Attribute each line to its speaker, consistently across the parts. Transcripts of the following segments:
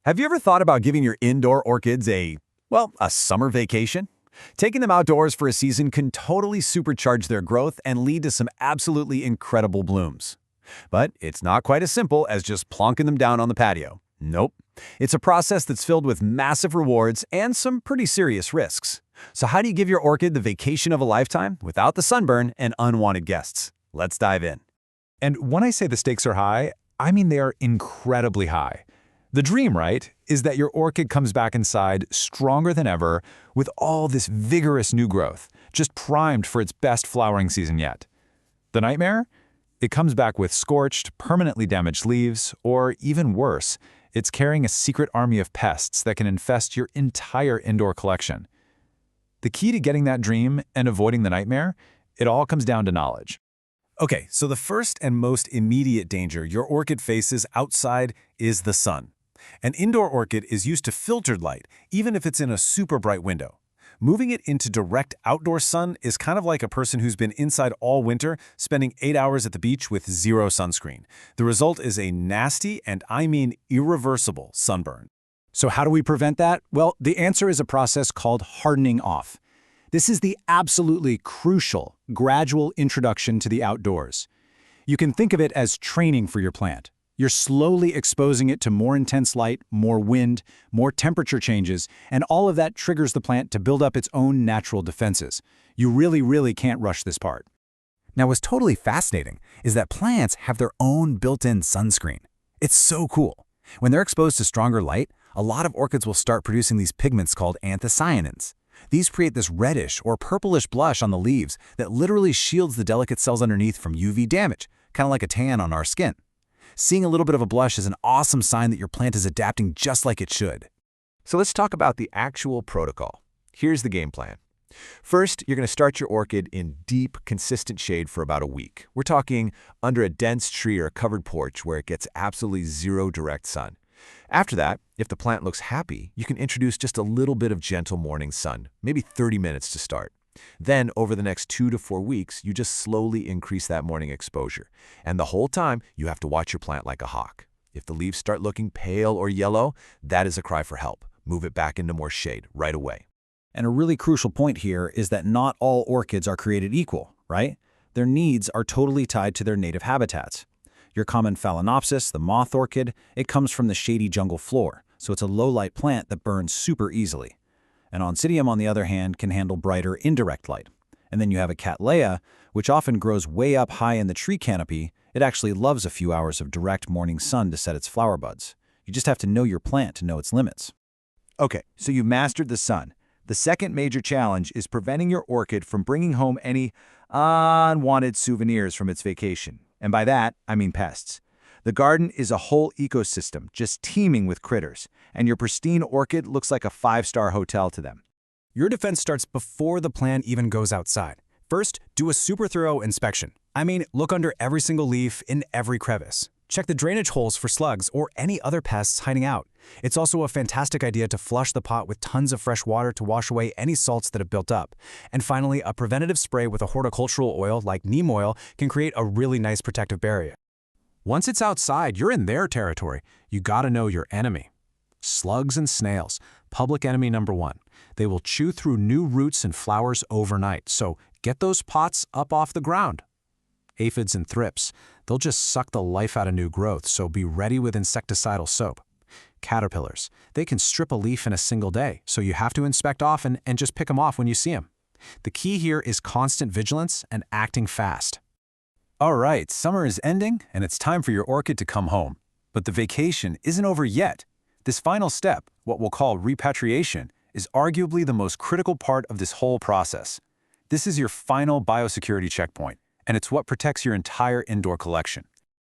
Speaker 1: Have you ever thought about giving your indoor orchids a summer vacation? Taking them outdoors for a season can totally supercharge their growth and lead to some absolutely incredible blooms. But it's not quite as simple as just plonking them down on the patio. Nope. It's a process that's filled with massive rewards and some pretty serious risks. So how do you give your orchid the vacation of a lifetime without the sunburn and unwanted guests? Let's dive in.
Speaker 2: And when I say the stakes are high, I mean they are incredibly high. The dream, right, is that your orchid comes back inside stronger than ever with all this vigorous new growth, just primed for its best flowering season yet. The nightmare? It comes back with scorched, permanently damaged leaves, or even worse, it's carrying a secret army of pests that can infest your entire indoor collection. The key to getting that dream and avoiding the nightmare, it all comes down to knowledge.
Speaker 1: Okay, so the first and most immediate danger your orchid faces outside is the sun. An indoor orchid is used to filtered light, even if it's in a super bright window. Moving it into direct outdoor sun is kind of like a person who's been inside all winter, spending 8 hours at the beach with zero sunscreen. The result is a nasty, and I mean irreversible, sunburn.
Speaker 3: So how do we prevent that? Well, the answer is a process called hardening off. This is the absolutely crucial, gradual introduction to the outdoors. You can think of it as training for your plant. You're slowly exposing it to more intense light, more wind, more temperature changes, and all of that triggers the plant to build up its own natural defenses. You really can't rush this part.
Speaker 4: Now, what's totally fascinating is that plants have their own built-in sunscreen. It's so cool. When they're exposed to stronger light, a lot of orchids will start producing these pigments called anthocyanins. These create this reddish or purplish blush on the leaves that literally shields the delicate cells underneath from UV damage, kind of like a tan on our skin. Seeing a little bit of a blush is an awesome sign that your plant is adapting just like it should.
Speaker 5: So let's talk about the actual protocol. Here's the game plan. First, you're going to start your orchid in deep, consistent shade for about a week. We're talking under a dense tree or a covered porch where it gets absolutely zero direct sun. After that, if the plant looks happy, you can introduce just a little bit of gentle morning sun, maybe 30 minutes to start. Then, over the next 2 to 4 weeks, you just slowly increase that morning exposure. And the whole time, you have to watch your plant like a hawk. If the leaves start looking pale or yellow, that is a cry for help. Move it back into more shade right away.
Speaker 3: And a really crucial point here is that not all orchids are created equal, right? Their needs are totally tied to their native habitats. Your common Phalaenopsis, the moth orchid, it comes from the shady jungle floor, so it's a low-light plant that burns super easily. An Oncidium, on the other hand, can handle brighter indirect light. And then you have a Cattleya, which often grows way up high in the tree canopy. It actually loves a few hours of direct morning sun to set its flower buds. You just have to know your plant to know its limits.
Speaker 1: Okay, so you've mastered the sun. The second major challenge is preventing your orchid from bringing home any unwanted souvenirs from its vacation. And by that, I mean pests. The garden is a whole ecosystem, just teeming with critters, and your pristine orchid looks like a 5-star hotel to them.
Speaker 3: Your defense starts before the plant even goes outside. First, do a super thorough inspection. I mean, look under every single leaf in every crevice. Check the drainage holes for slugs or any other pests hiding out. It's also a fantastic idea to flush the pot with tons of fresh water to wash away any salts that have built up. And finally, a preventative spray with a horticultural oil like neem oil can create a really nice protective barrier. Once it's outside, you're in their territory. You gotta know your enemy. Slugs and snails, public enemy number 1. They will chew through new roots and flowers overnight, so get those pots up off the ground. Aphids and thrips, they'll just suck the life out of new growth, so be ready with insecticidal soap. Caterpillars, they can strip a leaf in a single day, so you have to inspect often and just pick them off when you see them. The key here is constant vigilance and acting fast.
Speaker 1: All right, summer is ending, and it's time for your orchid to come home. But the vacation isn't over yet. This final step, what we'll call repatriation, is arguably the most critical part of this whole process. This is your final biosecurity checkpoint, and it's what protects your entire indoor collection.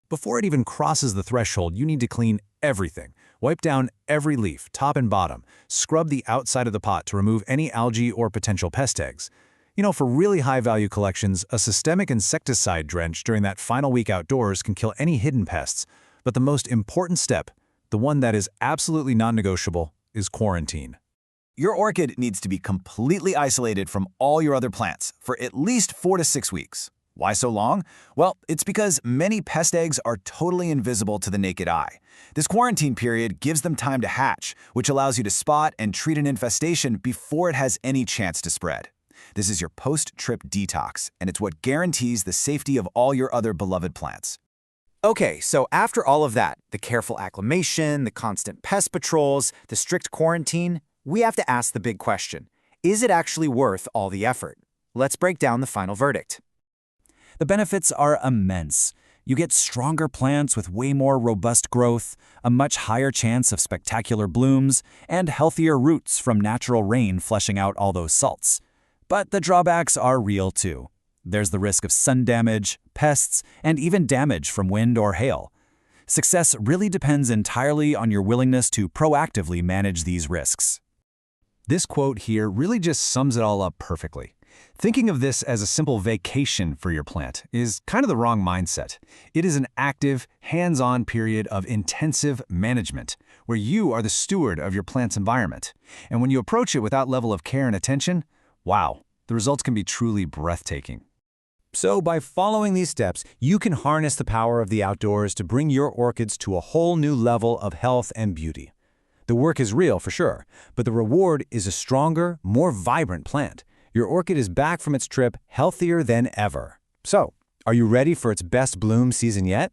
Speaker 1: Before it even crosses the threshold, you need to clean everything. Wipe down every leaf, top and bottom. Scrub the outside of the pot to remove any algae or potential pest eggs. You know, for really high-value collections, a systemic insecticide drench during that final week outdoors can kill any hidden pests. But the most important step, the one that is absolutely non-negotiable, is quarantine. Your orchid needs to be completely isolated from all your other plants for at least 4 to 6 weeks. Why so long? Well, it's because many pest eggs are totally invisible to the naked eye. This quarantine period gives them time to hatch, which allows you to spot and treat an infestation before it has any chance to spread. This is your post-trip detox, and it's what guarantees the safety of all your other beloved plants.
Speaker 6: Okay, so after all of that, the careful acclimation, the constant pest patrols, the strict quarantine, we have to ask the big question. Is it actually worth all the effort? Let's break down the final verdict.
Speaker 3: The benefits are immense. You get stronger plants with way more robust growth, a much higher chance of spectacular blooms, and healthier roots from natural rain flushing out all those salts. But the drawbacks are real too. There's the risk of sun damage, pests, and even damage from wind or hail. Success really depends entirely on your willingness to proactively manage these risks.
Speaker 2: This quote here really just sums it all up perfectly. Thinking of this as a simple vacation for your plant is kind of the wrong mindset. It is an active, hands-on period of intensive management, where you are the steward of your plant's environment. And when you approach it with that level of care and attention, wow, the results can be truly breathtaking.
Speaker 3: So by following these steps, you can harness the power of the outdoors to bring your orchids to a whole new level of health and beauty. The work is real for sure, but the reward is a stronger, more vibrant plant. Your orchid is back from its trip healthier than ever. So, are you ready for its best bloom season yet?